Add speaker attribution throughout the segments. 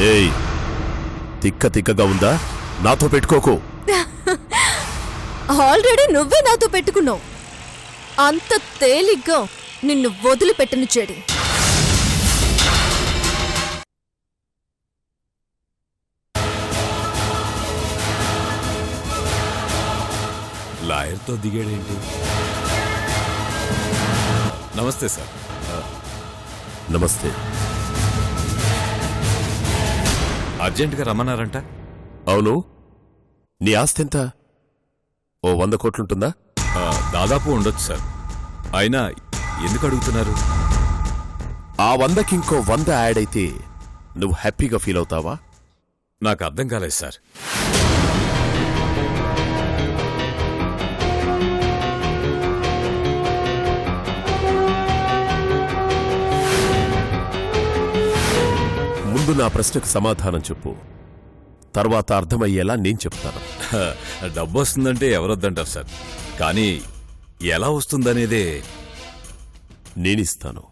Speaker 1: ఏయ్, తిక్కగా ఉందా? నాతో పెట్టుకోకు.
Speaker 2: ఆల్రెడీ నువ్వే నాతో పెట్టుకున్నావు. అంత తేలిగ్గా నిన్ను వదిలిపెట్టను చెడి.
Speaker 3: లాయర్తో దిగాడేంటి? నమస్తే సార్.
Speaker 1: నమస్తే.
Speaker 3: అర్జెంటుగా రమ్మన్నారంట.
Speaker 1: అవును, నీ ఆస్తి ఎంత? ఓ 100 కోట్లుంటుందా?
Speaker 3: దాదాపు ఉండొచ్చు సార్. అయినా ఎందుకు అడుగుతున్నారు?
Speaker 1: ఆ 100కి ఇంకో 100 యాడ్ అయితే నువ్వు హ్యాపీగా ఫీల్ అవుతావా?
Speaker 3: నాకు అర్థం కాలేదు సార్.
Speaker 1: ముందు నా ప్రశ్నకు సమాధానం చెప్పు, తర్వాత అర్థమయ్యేలా నేను చెప్తాను.
Speaker 3: డబ్బు వస్తుందంటే ఎవరొద్దంటారు సార్, కానీ ఎలా వస్తుందనేదే
Speaker 1: నేనిస్తాను.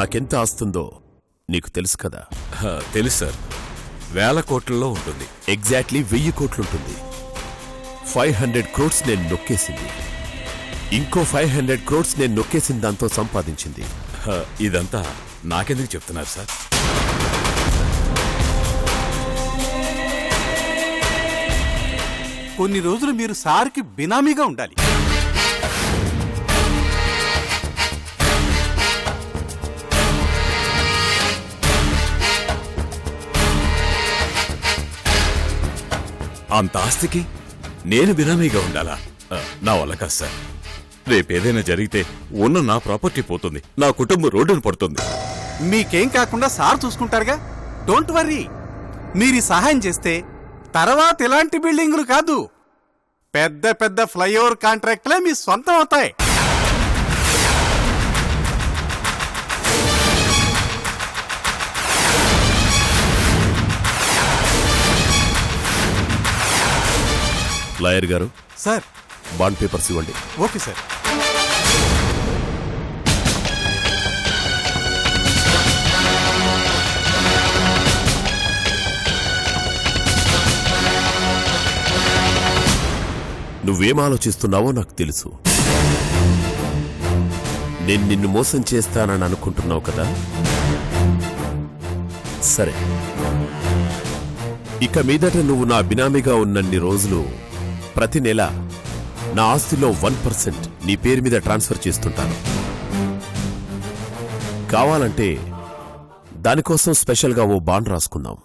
Speaker 1: నాకెంత ఆస్తుందో నీకు తెలుసు కదా?
Speaker 3: తెలుసు సార్. 1000 కోట్లలో ఉంటుంది.
Speaker 1: ఎగ్జాక్ట్లీ 1000 కోట్లుంటుంది. 500 crores నేను నొక్కేసింది. ఇంకో 500 crores నేను నొక్కేసిన దాంతో సంపాదించింది.
Speaker 3: ఇదంతా నాకెందుకు చెప్తున్నారు సార్?
Speaker 4: కొన్ని రోజులు మీరు సార్కి బినామీగా ఉండాలి.
Speaker 3: అంత ఆస్తికి నేను బినామీగా ఉండాలా? నా వల్ల కాదు సార్. రేపేదైనా జరిగితే ఉన్న నా ప్రాపర్టీ పోతుంది, నా కుటుంబం రోడ్డును పడుతుంది.
Speaker 4: మీకేం కాకుండా సార్ చూసుకుంటారుగా. Don't worry. మీరు ఈ సహాయం చేస్తే తర్వాత ఇలాంటి బిల్డింగులు కాదు, పెద్ద పెద్ద ఫ్లైఓవర్ కాంట్రాక్ట్లే మీ సొంతం అవుతాయి.
Speaker 1: లాయర్ గారు,
Speaker 4: సార్.
Speaker 1: బాండ్ పేపర్స్ ఇవ్వండి.
Speaker 4: Okay sir.
Speaker 1: నువ్వేం ఆలోచిస్తున్నావో నాకు తెలుసు. నేను నిన్ను మోసం చేస్తానని అనుకుంటున్నావు కదా? సరే, ఇక మీదట నువ్వు నా బినామీగా ఉన్నన్ని రోజులు ప్రతి నెల నా ఆస్తిలో 1% నీ పేరు మీద ట్రాన్స్ఫర్ చేస్తుంటాను. కావాలంటే దానికోసం స్పెషల్గా ఓ బాండ్ రాసుకుందాం.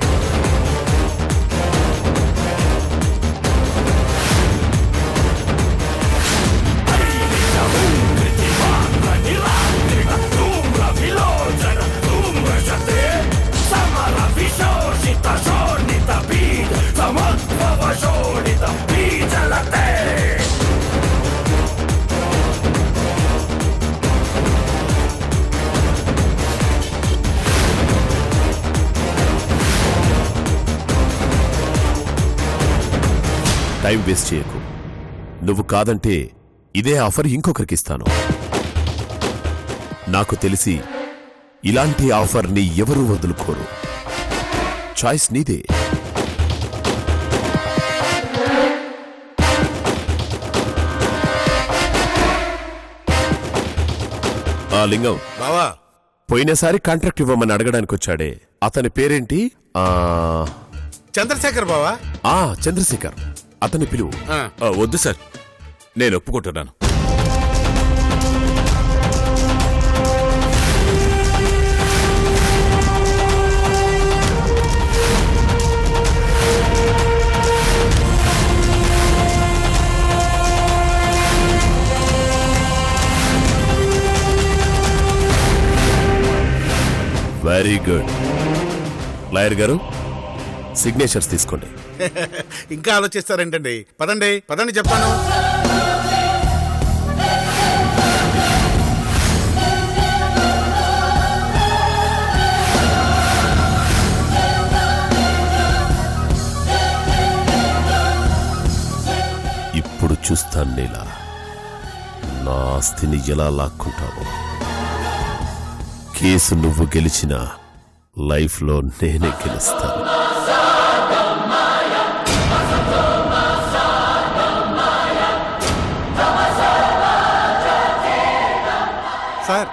Speaker 1: టైం వేస్ట్ చేయకు. నువ్వు కాదంటే ఇదే ఆఫర్ ఇంకొకరికిస్తాను. నాకు తెలిసి ఇలాంటి ఆఫర్ని ఎవరూ వదులుకోరు. చాయిస్ నీదే. లింగం
Speaker 5: బావా,
Speaker 1: పోయినసారి కాంట్రాక్ట్ ఇవ్వమని అడగడానికి వచ్చాడే, అతని పేరేంటి?
Speaker 5: చంద్రశేఖర్ బావా.
Speaker 1: చంద్రశేఖర్. అతని పిలువు.
Speaker 3: వద్దు సార్, నేను ఒప్పుకుంటున్నాను.
Speaker 1: Very good. లాయర్ గారు, సిగ్నేచర్స్ తీసుకోండి.
Speaker 5: ఇంకా ఆలోచిస్తారేంటండి? పదండి పదండి చెప్తాను.
Speaker 1: ఇప్పుడు చూస్తాను నీలా నా ఆస్తిని ఎలా లాక్కుంటావో, కేసు నువ్వు గెలిచినా లైఫ్లో నేనే గెలుస్తాను.
Speaker 4: సార్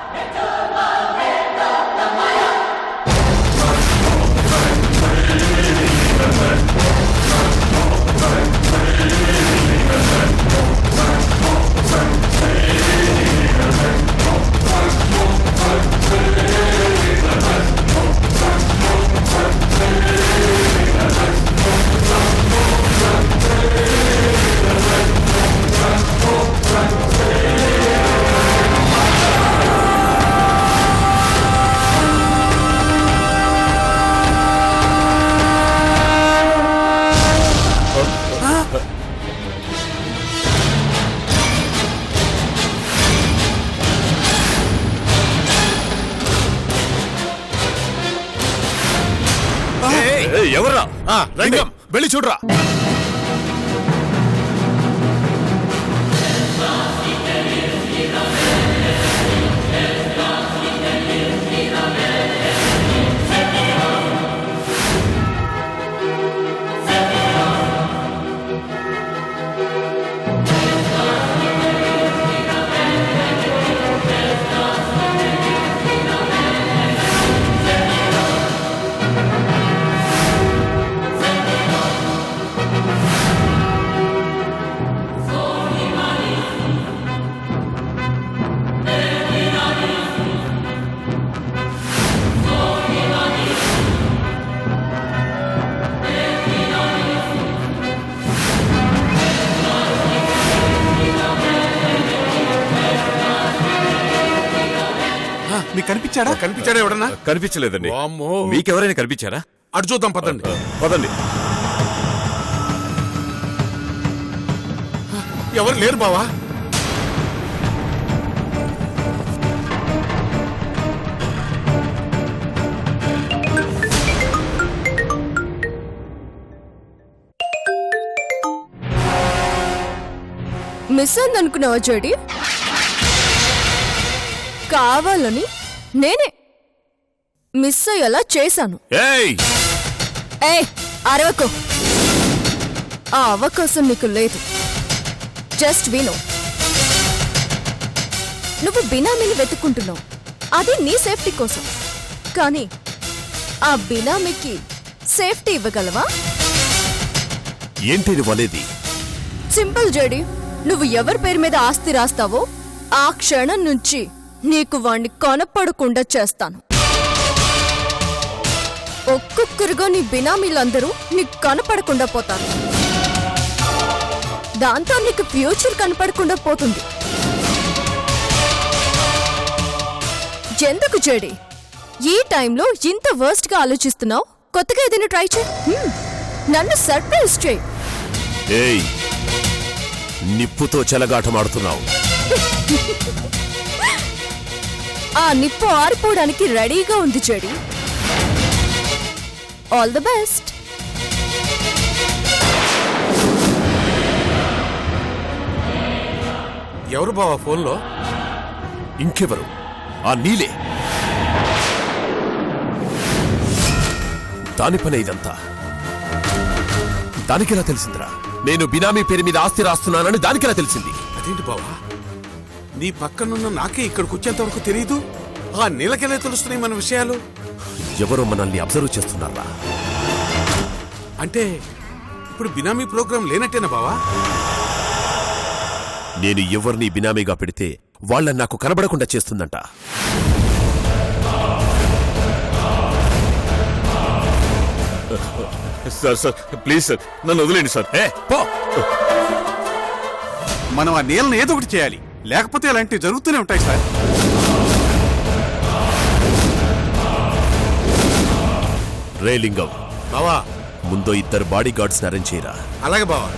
Speaker 3: ఎవరా?
Speaker 5: రంగం వెళ్ళి చూడరా. మీకు కనిపించాడా? కనిపించాడా ఎవడన్నా?
Speaker 3: కనిపించలేదండి.
Speaker 5: వామ్మో.
Speaker 3: మీకెవరైనా కనిపించారా?
Speaker 5: అటు చూద్దాం పదండి.
Speaker 3: పదండి.
Speaker 5: ఎవరు లేరు బావా.
Speaker 2: మిస్ అయిందనుకున్నావా జడి? కావాలని నేనే మిస్ అయ్యేలా చేశాను.
Speaker 3: ఏయ్,
Speaker 2: ఏ అరవకు, ఆ అవకాశం నీకు లేదు. జస్ట్ విను, నువ్వు బినామీని వెతుక్కుంటున్నావు, అది నీ సేఫ్టీ కోసం. కానీ ఆ బినామీకి సేఫ్టీ ఇవ్వగలవా?
Speaker 1: ఏంటి వలేది?
Speaker 2: సింపుల్ జడి, నువ్వు ఎవరి పేరు మీద ఆస్తి రాస్తావో ఆ క్షణం నుంచి నీకు వాణ్ణి కనపడకుండా చేస్తాను. ఒక్కొక్కరుగా నీ బినామీలందరూ నీకు కనపడకుండా పోతారు. దాంతో నీకు ఫ్యూచర్ కనపడకుండా పోతుంది. ఎందుకు జడి ఈ టైంలో ఇంత వర్స్ట్ గా ఆలోచిస్తున్నావు? కొత్తగా ఏదైనా ట్రై చేయి, నన్ను సర్ప్రైజ్ చేయి.
Speaker 1: ఏయ్, నిప్పుతో చెలగాటమాడుతున్నావు.
Speaker 2: ఆ నిప్పు ఆరిపోవడానికి రెడీగా ఉంది చెడి. All the best.
Speaker 5: ఎవరు బావా ఫోన్లో?
Speaker 1: ఇంకెవరు? ఆ నీలే. దాని పని ఇదంతా. దానికెలా తెలిసిందిరా నేను బినామీ పేరు మీద ఆస్తి రాస్తున్నానని? దానికెలా తెలిసింది?
Speaker 5: అదేంటి బావా, నీ పక్కనున్న నాకే ఇక్కడికి వచ్చేంత వరకు తెలియదు. ఆ నీలకెలా తెలుస్తున్నాయి మన విషయాలు?
Speaker 1: ఎవరో మనల్ని అబ్జర్వ్ చేస్తున్నారా?
Speaker 5: అంటే ఇప్పుడు బినామీ ప్రోగ్రాం లేనట్టేనా బావా?
Speaker 1: నేను ఎవరిని బినామీగా పెడితే వాళ్ళని నాకు కనబడకుండా చేస్తుందంట.
Speaker 3: సార్ సార్ ప్లీజ్ సార్, నన్ను వదిలేండి సార్.
Speaker 1: పో.
Speaker 4: మనం ఆ నీళ్ళని ఏదో ఒకటి చేయాలి, లేకపోతే అలాంటివి జరుగుతూనే ఉంటాయి సార్.
Speaker 1: రే లింగం,
Speaker 5: బావా
Speaker 1: ముందో ఇద్దరు బాడీ గార్డ్స్ అరేంజ్ చేయరా.
Speaker 5: అలాగే బావా.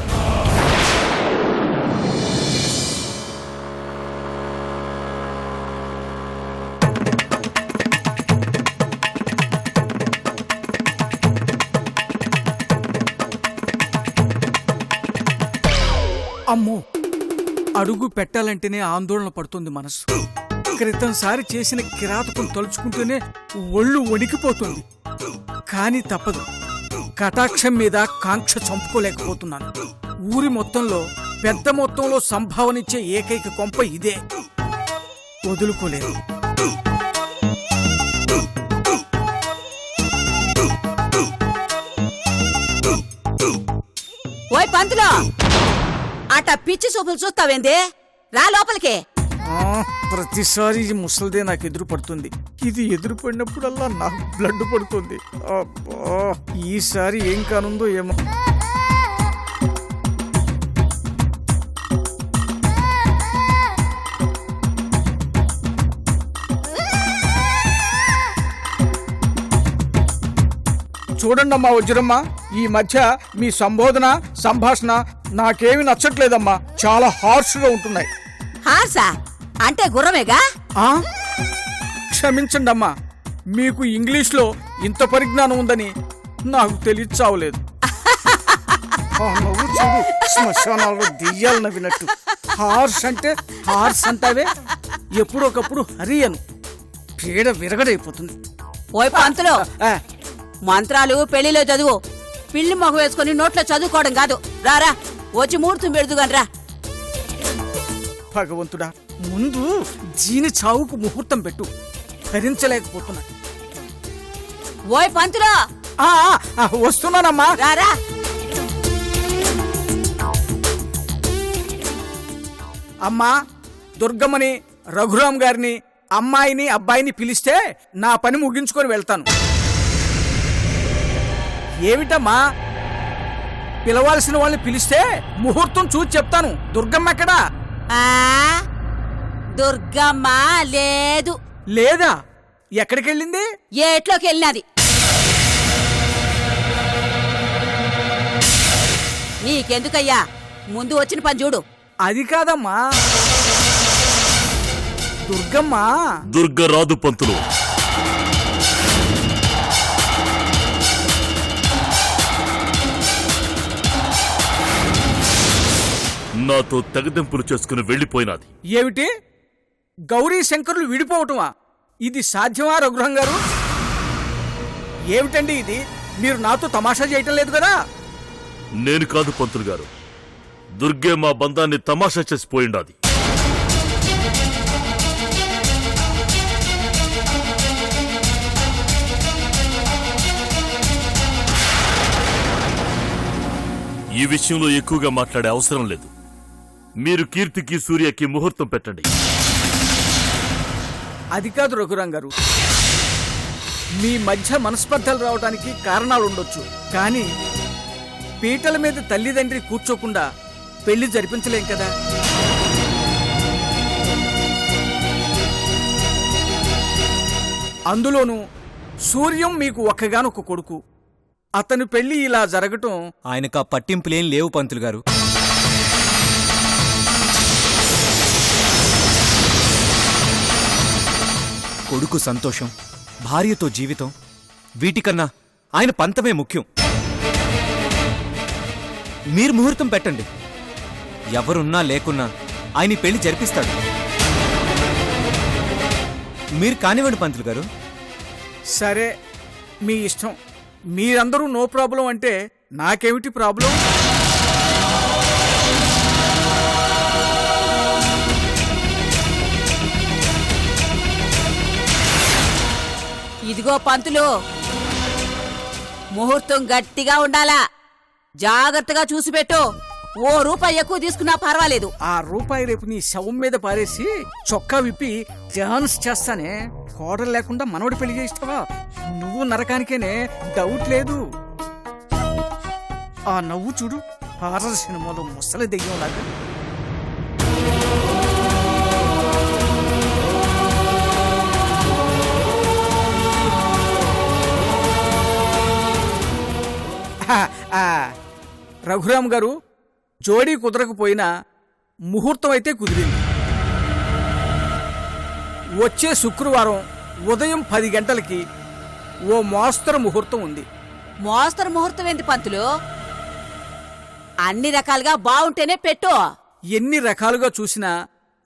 Speaker 6: అమ్మో అడుగు పెట్టాలంటేనే ఆందోళన పడుతుంది మనసు. క్రితంసారి చేసిన కిరాతకం తలుచుకుంటూనే ఒళ్ళు వణికిపోతుంది. కానీ తప్పదు, కటాక్షం మీద కాంక్ష చంపుకోలేకపోతున్నాను. ఊరి మొత్తంలో పెద్ద మొత్తంలో సంభావనిచ్చే ఏకైక కొంప ఇదే, వదులుకోలేదు.
Speaker 7: ఓయ్ పంతులో, అట పిచ్చి చూపులు చూస్తావేంది? రా లోపలికి.
Speaker 6: ప్రతిసారి ఈ ముసలిదే నాకు ఎదురు పడుతుంది. ఇది ఎదురు పడినప్పుడల్లా నాకు బ్లడ్ పడుతుంది. అబ్బా, ఈసారి ఏం కానుందో ఏమో. చూడండమ్మా వజ్రమ్మ, ఈ మధ్య మీ సంబోధన సంభాషణ నాకేమి నచ్చట్లేదమ్మా. చాలా హార్ష్గా ఉంటున్నాయి.
Speaker 7: హార్సా అంటే గుర్రమేగా?
Speaker 6: క్షమించండి అమ్మా, మీకు ఇంగ్లీష్లో ఇంత పరిజ్ఞానం ఉందని నాకు తెలియచావలేదు. శ్మశానాల్లో దెయ్యాలు నవ్వినట్టు హార్స్ అంటే హార్స్ అంటావే, ఎప్పుడొకప్పుడు హరి అను, పీడ విరగడైపోతుంది.
Speaker 7: ఓయ్ పంతులో, మంత్రాలు పెళ్లిలో చదువు, పిల్లి మొగ వేసుకుని నోట్లో చదువుకోవడం కాదు. రారా, వచ్చి ముహూర్తం పెడుదుగాని రా.
Speaker 6: భగవంతుడా, ముందు జీని చావుకు ముహూర్తం పెట్టు, భరించలేకపోతున్నా.
Speaker 7: ఓయ్ పంతులో,
Speaker 6: వస్తున్నానమ్మా.
Speaker 7: రారా.
Speaker 6: అమ్మా, దుర్గమ్మని, రఘురాం గారిని, అమ్మాయిని అబ్బాయిని పిలిస్తే నా పని ముగించుకొని వెళ్తాను. ఏమిటమ్మా, పిలవాల్సిన వాళ్ళని పిలిస్తే ముహూర్తం చూసి చెప్తాను. దుర్గమ్మ ఎక్కడా?
Speaker 7: దుర్గమ్మ లేదు.
Speaker 6: లేదా? ఎక్కడికెళ్ళింది?
Speaker 7: ఏట్లోకి వెళ్ళినది. నీకెందుకయ్యా, ముందు వచ్చిన పని చూడు.
Speaker 6: అది కాదమ్మా, దుర్గమ్మ.
Speaker 3: దుర్గరాదు పంతులు. నాతో తెగదెంపులు చేసుకుని వెళ్లిపోయినది.
Speaker 6: ఏమిటి? గౌరీ శంకరులు విడిపోవటమా? ఇది సాధ్యమా రఘురాం గారు? ఏమిటండి ఇది? మీరు నాతో తమాషా చేయటం లేదు కదా?
Speaker 3: నేను కాదు పంతులు గారు, దుర్గే మా బంధాన్ని తమాషా చేసిపోయిండాది. ఈ విషయంలో ఎక్కువగా మాట్లాడే అవసరం లేదు. మీరు కీర్తికి సూర్యకి ముహూర్తం పెట్టండి.
Speaker 6: అది కాదు రఘురాం గారు, మీ మధ్య మనస్పర్ధలు రావడానికి కారణాలుండొచ్చు, కానీ పీటల మీద తల్లిదండ్రి కూర్చోకుండా పెళ్లి జరిపించలేం కదా. అందులోనూ సూర్యం మీకు ఒక్కగానొక్క కొడుకు. అతని పెళ్లి ఇలా జరగటం
Speaker 8: ఆయనకు ఆ పట్టింపులేం లేవు పంతులు గారు. కొడుకు సంతోషం, భార్యతో జీవితం, వీటికన్నా ఆయన పంతమే ముఖ్యం. మీరు ముహూర్తం పెట్టండి, ఎవరున్నా లేకున్నా ఆయన పెళ్లి జరిపిస్తాడు. మీరు కానివ్వండి పంతులు గారు.
Speaker 6: సరే, మీ ఇష్టం. మీరందరూ నో ప్రాబ్లం అంటే నాకేమిటి ప్రాబ్లం?
Speaker 7: ఇదిగో పంతులు, ముహూర్తం గట్టిగా ఉండాలా, జాగ్రత్తగా చూసి పెట్టు. ఓ రూపాయి ఎక్కువ తీసుకున్నా పర్వాలేదు.
Speaker 6: ఆ రూపాయి రేపు నీ శవం మీద పారేసి చొక్కా విప్పి డాన్స్ చేస్తానే. కోడలు లేకుండా మనవడి పెళ్లి చేస్తావా? నువ్వు నరకానికేనే, డౌట్ లేదు. ఆ నవ్వు చూడు, హారర్ సినిమాలో ముసలి దెయ్యంలాగా. రఘురాం గారు, జోడీ కుదరకపోయినా ముహూర్తం అయితే కుదిరింది. వచ్చే శుక్రవారం ఉదయం 10 గంటలకి ఓ మోస్తరు ముహూర్తం ఉంది.
Speaker 7: మోస్తరు ముహూర్తం ఏంటి పంతులు? అన్ని రకాలుగా బాగుంటేనే పెట్టు.
Speaker 6: ఎన్ని రకాలుగా చూసినా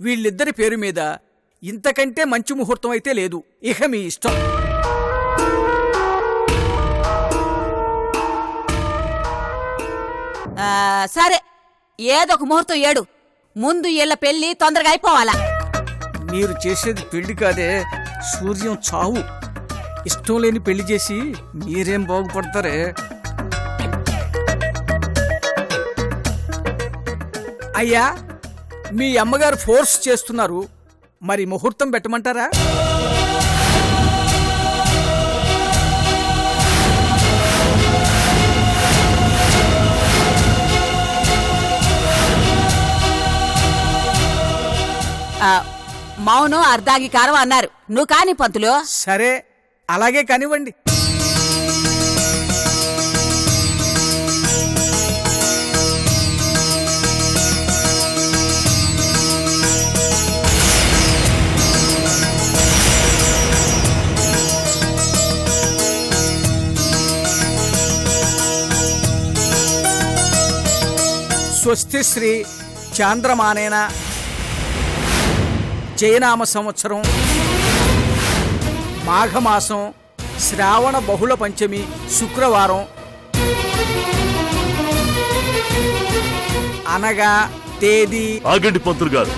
Speaker 6: వీళ్ళిద్దరి పేరు మీద ఇంతకంటే మంచి ముహూర్తం అయితే లేదు. ఇక మీ ఇష్టం.
Speaker 7: సరే, ఏదో ఒక ముహూర్తం ఏడు. ముందు వీళ్ళ పెళ్లి తొందరగా అయిపోవాలా.
Speaker 6: మీరు చేసేది పెళ్లి కాదే, సూర్యం చావు. ఇష్టం లేని పెళ్లి చేసి మీరేం బాగుపడతారే. అయ్యా, మీ అమ్మగారు ఫోర్స్ చేస్తున్నారు, మరి ముహూర్తం పెట్టమంటారా?
Speaker 7: మౌనం అర్ధాంగీకారం అన్నారు. నువ్వు కాని పంతులు.
Speaker 6: సరే, అలాగే కానివ్వండి. స్వస్తి శ్రీ చాంద్రమానేన జయనామ సంవత్సరం మాఘమాసం శ్రావణ బహుళ పంచమి శుక్రవారం అనగా తేదీ.
Speaker 3: ఆగండి పంతులు గారు.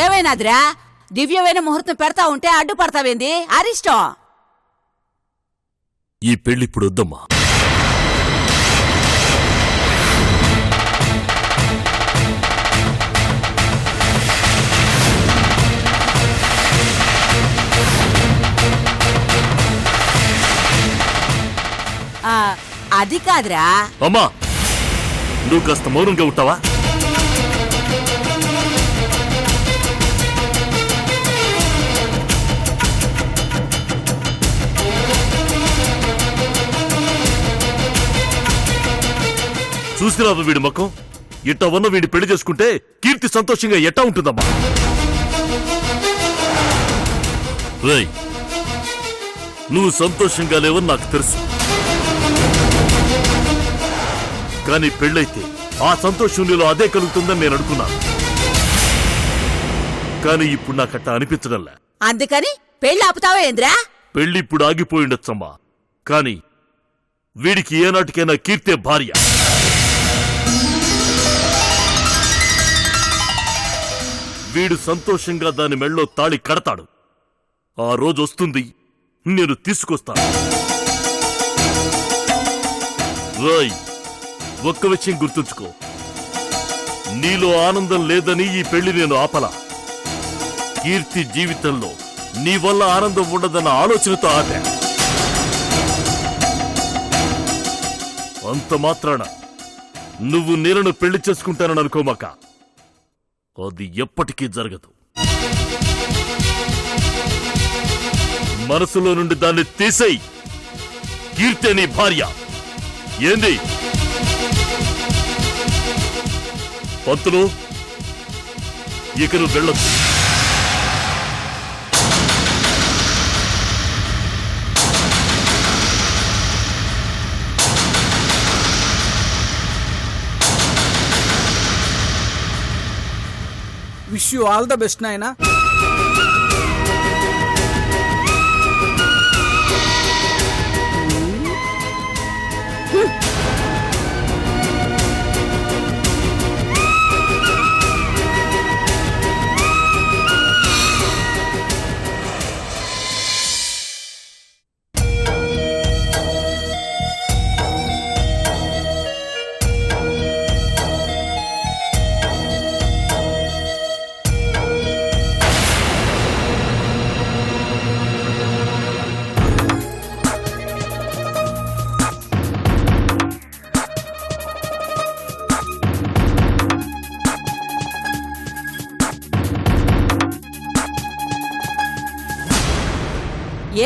Speaker 7: ఏమైనాదిరా? దివ్యమైన ముహూర్తం పెడతా ఉంటే అడ్డుపడతావేంది? అరిష్టం.
Speaker 3: ఈ పెళ్లిప్పుడు వద్దమ్మా.
Speaker 7: అది కాదురా.
Speaker 3: అమ్మా, నువ్వు కాస్త మౌనంగా ఉంటావా? చూసిరావు వీడి ముఖం. ఇట్టా ఉన్న వీడి పెళ్లి చేసుకుంటే కీర్తి సంతోషంగా ఎట్టా ఉంటుందమ్మా? రేయ్, నువ్వు సంతోషంగా లేవని నాకు తెలుసు, కానీ పెళ్ళైతే ఆ సంతోషం నీలో అదే కలుగుతుందని నేను అనుకున్నాను. కానీ ఇప్పుడు నాకట్టా అనిపించడంలే.
Speaker 7: అందుకని పెళ్లి ఆపుతావా ఏంద్రా?
Speaker 3: పెళ్లి ఇప్పుడు ఆగిపోయిండొచ్చమ్మా, కానీ వీడికి ఏనాటికైనా కీర్తే భార్య. వీడు సంతోషంగా దాని మెళ్ళో తాళి కడతాడు. ఆ రోజు వస్తుంది, నేను తీసుకొస్తాను. రాయ్, ఒక్క విషయం గుర్తుంచుకో, నీలో ఆనందం లేదని ఈ పెళ్లి నేను ఆపలా. కీర్తి జీవితంలో నీ వల్ల ఆనందం ఉండదన్న ఆలోచనతో ఆపా. అంత మాత్రాన నువ్వు నీలను పెళ్లి చేసుకుంటానని అనుకోమాక, అది ఎప్పటికీ జరగదు. మనసులో నుండి దాన్ని తీసేయి. కీర్తి నీ భార్య. ఏంది పంతులు, ఇక నువ్వు వెళ్ళొచ్చు.
Speaker 6: Wish you all the best నాయనా.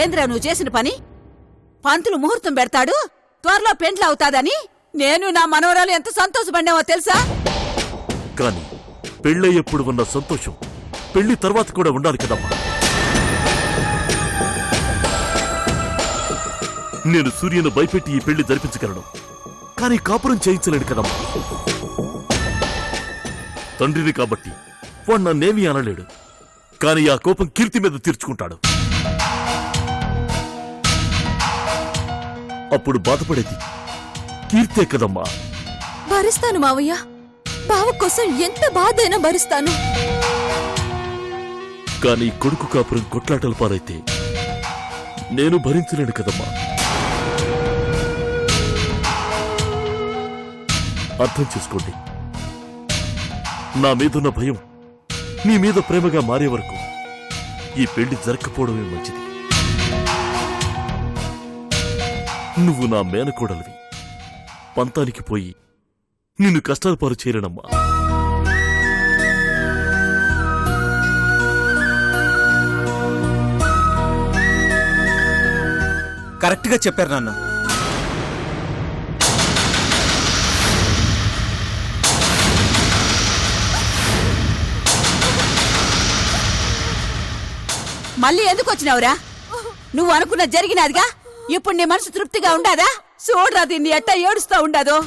Speaker 7: ఏంద్రా నువ్వు చేసిన పని? పంతులు ముహూర్తం పెడతాడు, త్వరలో పెండ్లు అవుతాదని నేను నా మనవరాలు ఎంత సంతోషపడినావో తెలుసా?
Speaker 3: కానీ పెళ్ళయ్యప్పుడు ఉన్న సంతోషం పెళ్లి తర్వాత కూడా ఉండాలి కదమ్మా. నేను సూర్యను భయపెట్టి ఈ పెళ్లి జరిపించగలను, కానీ కాపురం చేయించలేడు కదమ్మా. తండ్రిని కాబట్టి వాడు నన్నేమీ అనలేడు, కానీ ఆ కోపం కీర్తి మీద తీర్చుకుంటాడు. అప్పుడు బాధపడేది కీర్తే కదమ్మా.
Speaker 2: భరిస్తాను మావయ్య, బావ కోసం ఎంత బాధైనా భరిస్తాను.
Speaker 3: కానీ కొడుకు కాపురం కొట్లాటల పాలైతే నేను భరించలేను కదమ్మా. అర్థం చేసుకోండి, నా మీదున్న భయం నీ మీద ప్రేమగా మారే వరకు ఈ పెళ్లి జరగకపోవడమే మంచిది. నువ్వు నా మేనకోడలివి, పంతానికి పోయి నిన్ను కష్టాల పాలు చేయలేనమ్మా.
Speaker 8: కరెక్ట్గా చెప్పారు నాన్న.
Speaker 7: మళ్ళీ ఎందుకు వచ్చినావురా? నువ్వు అనుకున్న జరిగినదిగా. ఇప్పుడు నీ మనసు తృప్తిగా ఉండాదా? చూడరా దీన్ని ఎట్టా ఏడుస్తా ఉండాదో.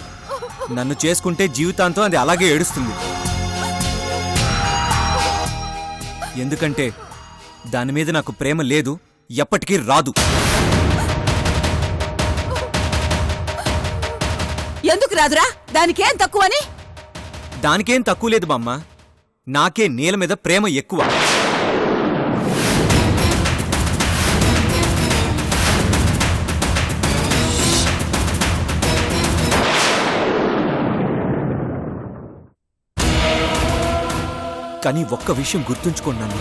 Speaker 8: నన్ను చేసుకుంటే జీవితాంతం అది అలాగే ఏడుస్తుంది. ఎందుకంటే దాని మీద నాకు ప్రేమ లేదు, ఎప్పటికీ రాదు.
Speaker 7: ఎందుకు రాదురా? దానికేం తక్కువని?
Speaker 8: దానికేం తక్కువ లేదు బామ్మ, నాకే నీల మీద ప్రేమ ఎక్కువ. కానీ ఒక్క విషయం గుర్తుంచుకున్నాను,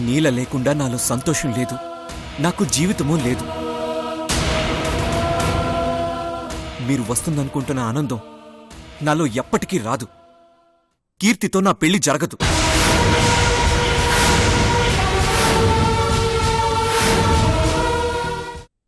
Speaker 8: నీల లేకుండా నాలో సంతోషం లేదు, నాకు జీవితమూ లేదు. మీరు వస్తుందనుకుంటున్న ఆనందం నాలో ఎప్పటికీ రాదు. కీర్తితో నా పెళ్లి జరగదు.